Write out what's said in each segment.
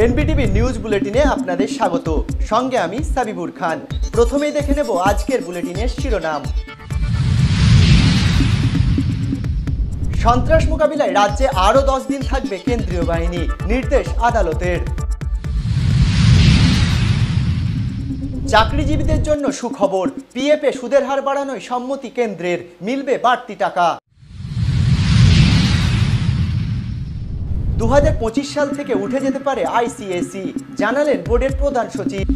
NBTV news বুলেটিনে আপনাদের স্বাগত। সঙ্গে আমি সাবিবুর খান। প্রথমেই দেখে নেব আজকের বুলেটিনের শিরোনাম। সন্ত্রাস মোকাবিলায় রাজ্যে আরও 10 দিন থাকবে কেন্দ্রীয় বাহিনী, নির্দেশ আদালতের। চাকরিজীবীদের জন্য সুখবর, পিএফে সুদের হার বাড়ানোয় সম্মতি কেন্দ্রের, মিলবে বাড়তি টাকা। 2025 সাল থেকে উঠে যেতে পারে আইসিএসই, জানালেন বোর্ডের প্রধান সচিব।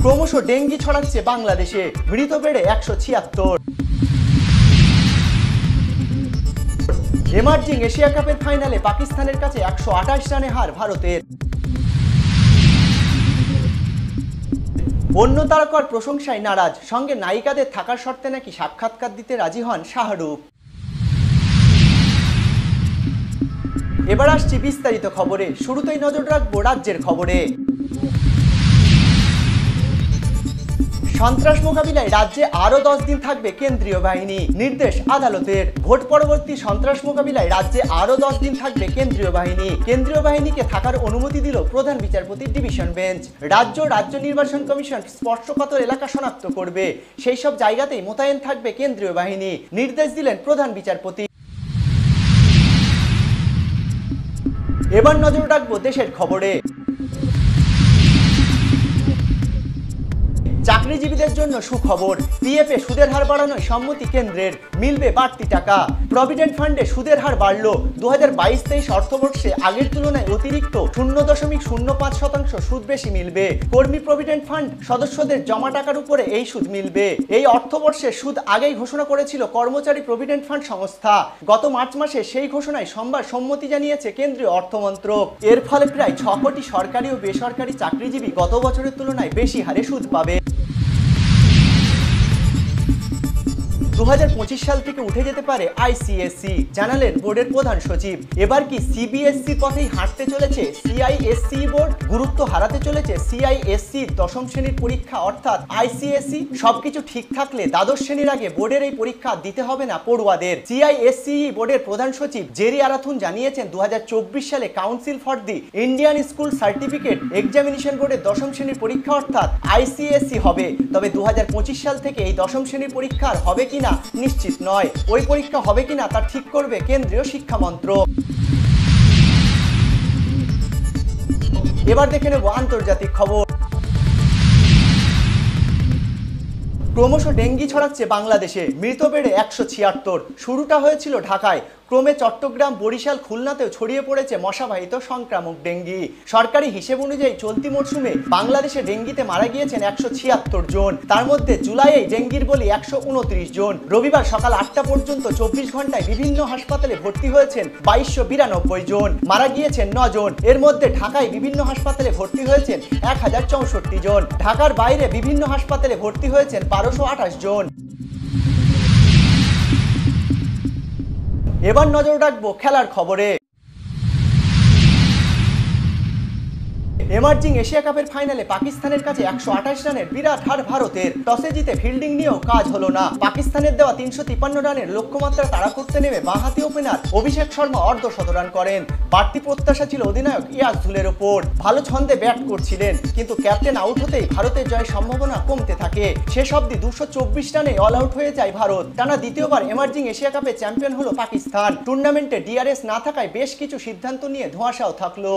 ক্রমশ ডেঙ্গি ছড়াচ্ছে বাংলাদেশে, মৃত বেড়ে 176। এমার্জিং এশিয়া কাপের ফাইনালে পাকিস্তানের কাছে 128 রানে হার ভারতের। অন্য তারকার প্রশংসায় নারাজ, সঙ্গে নায়িকাদের থাকার শর্তে নাকি সাক্ষাৎকার দিতে রাজি হন শাহরুখ। এবার আসছি বিস্তারিত খবরে। শুরুতেই নজর রাখবো রাজ্যের খবরে। সন্ত্রাস মোকাবিলায় রাজ্যে আরও 10 দিন থাকবে কেন্দ্রীয় বাহিনী, নির্দেশ আদালতের। ভোট পরবর্তী সন্ত্রাস মোকাবিলায় রাজ্যে আরও 10 দিন থাকবে কেন্দ্রীয় বাহিনী। কেন্দ্রীয় বাহিনীকে থাকার অনুমতি দিল প্রধান বিচারপতির ডিভিশন বেঞ্চ। রাজ্য নির্বাচন কমিশন স্পর্শকাতর এলাকা শনাক্ত করবে, সেই সব জায়গাতেই মোতায়েন থাকবে কেন্দ্রীয় বাহিনী, নির্দেশ দিলেন প্রধান বিচারপতি। এবার নজর রাখবো দেশের খবরে। চাকরিজীবীদের জন্য সুখবর, পিএফে সুদের হার বাড়ানোয় সম্মতি কেন্দ্রের, মিলবে বাড়তি টাকা। প্রভিডেন্ট ফান্ডে সুদের হার বাড়ল। 2022-23 অর্থবর্ষে আগের তুলনায় অতিরিক্ত 0.05% সুদ বেশি মিলবে। কর্মী প্রভিডেন্ট ফান্ড সদস্যদের জমা টাকার উপরে এই সুদ মিলবে। এই অর্থবর্ষে সুদ আগেই ঘোষণা করেছিল কর্মচারী প্রভিডেন্ট ফান্ড সংস্থা। গত মার্চ মাসে সেই ঘোষণায় সোমবার সম্মতি জানিয়েছে কেন্দ্রীয় অর্থমন্ত্রক। এর ফলে প্রায় 6 কোটি সরকারি ও বেসরকারি চাকরিজীবী গত বছরের তুলনায় বেশি হারে সুদ পাবে। 2025 সাল থেকে উঠে যেতে পারে আইসিএসই, জানালেন বোর্ডের প্রধান সচিব। এবার কি সিবিএসই পথেই হাঁটতে চলেছে সিআইএসসি বোর্ড? গুরুত্ব হারাতে চলেছে সিআইএসসি দশম শ্রেণীর পরীক্ষা অর্থাৎ আইসিএসই? সবকিছু ঠিক থাকলে দ্বাদশ শ্রেণীর আগে বোর্ডের এই পরীক্ষা দিতে হবে না পড়ুয়াদের। সিআইএসসি বোর্ডের প্রধান সচিব জেরি আরাথুন জানিয়েছেন 2024 সালে council for the Indian school certificate examination বোর্ডের দশম শ্রেণীর পরীক্ষা অর্থাৎ আইসিএসই হবে। তবে 2025 সাল থেকে এই দশম শ্রেণীর পরীক্ষার হবে কিনা নিশ্চিত নয়। ওই পরীক্ষা হবে কিনা তা ঠিক করবে কেন্দ্রীয় শিক্ষা মন্ত্রক। এবার দেখে নেব আন্তর্জাতিক খবর। ক্রমশ ডেঙ্গি ছড়াচ্ছে বাংলাদেশে, মৃত বেড়ে 176। শুরুটা হয়েছিল ঢাকায়, ক্রমে চট্টগ্রাম, বরিশাল, খুলনাতেও ছড়িয়ে পড়েছে মশাবাহিত সংক্রামক ডেঙ্গি। সরকারি হিসেব অনুযায়ী চলতি মরশুমে বাংলাদেশে ডেঙ্গিতে মারা গিয়েছেন 176 জন। তার মধ্যে জুলাইয়ে ডেঙ্গির বলি 129 জন। রবিবার সকাল 8টা পর্যন্ত 24 ঘন্টায় বিভিন্ন হাসপাতালে ভর্তি হয়েছেন 2292 জন, মারা গিয়েছেন 9 জন। এর মধ্যে ঢাকায় বিভিন্ন হাসপাতালে ভর্তি হয়েছেন 1064 জন। ঢাকার বাইরে বিভিন্ন হাসপাতালে ভর্তি হয়েছেন 1228 জন। এবার নজর রাখবো খেলার খবরে। এমার্জিং এশিয়া কাপের ফাইনালে পাকিস্তানের কাছে 128 রানের বিরাট হার ভারতের। টসে জিতে ফিল্ডিং নিয়েও কাজ হলো না। পাকিস্তানের দেওয়া 353 রানের লক্ষ্যমাত্রা তাড়া করতে নেমে বাঁহাতি ওপেনার অভিষেক শর্মা অর্ধশত রান করেন। বাড়তি প্রত্যাশা ছিল অধিনায়ক ইয়াজুলের ওপর। ভালো ছন্দে ব্যাট করছিলেন, কিন্তু ক্যাপ্টেন আউট হতেই ভারতের জয়ের সম্ভাবনা কমতে থাকে। শেষ অবধি 224 রানে অল আউট হয়ে যায় ভারত। টানা দ্বিতীয়বার এমার্জিং এশিয়া কাপে চ্যাম্পিয়ন হলো পাকিস্তান। টুর্নামেন্টে ডিআরএস না থাকায় বেশ কিছু সিদ্ধান্ত নিয়ে ধোঁয়াশাও থাকলো।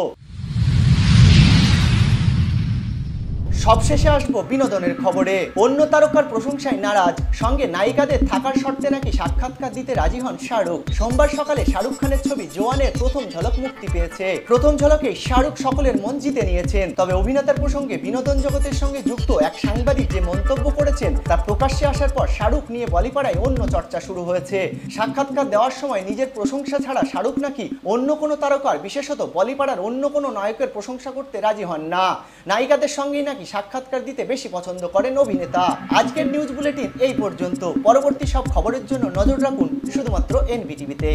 সবশেষে আসবো বিনোদনের খবরে। অন্য তারকার প্রশংসায় নারাজ, সঙ্গে নায়িকাদের থাকার শর্তে নাকি সাক্ষাৎকার দিতে রাজি হন শাহরুখ। সোমবার সকালে শাহরুখ খানের ছবি জওয়ানের প্রথম ঝলক মুক্তি পেয়েছে। প্রথম ঝলকে শাহরুখ সকলের মন জিতে নিয়েছেন। তবে অভিনেতার প্রসঙ্গে বিনোদন জগতের সঙ্গে যুক্ত এক সাংবাদিক যে মন্তব্য করেছেন তা প্রকাশ্যে আসার পর শাহরুখ নিয়ে বলিপাড়ায় অন্য চর্চা শুরু হয়েছে। সাক্ষাৎকার দেওয়ার সময় নিজের প্রশংসা ছাড়া শাহরুখ নাকি অন্য কোনো তারকার, বিশেষত বলিপাড়ার অন্য কোনো নায়কের প্রশংসা করতে রাজি হন না। নায়িকাদের সঙ্গেই নাকি সাক্ষাৎকার দিতে বেশি পছন্দ করেন অভিনেতা। আজকের নিউজ বুলেটিন এই পর্যন্ত। পরবর্তী সব খবরের জন্য নজর রাখুন শুধুমাত্র এনবিটিভিতে।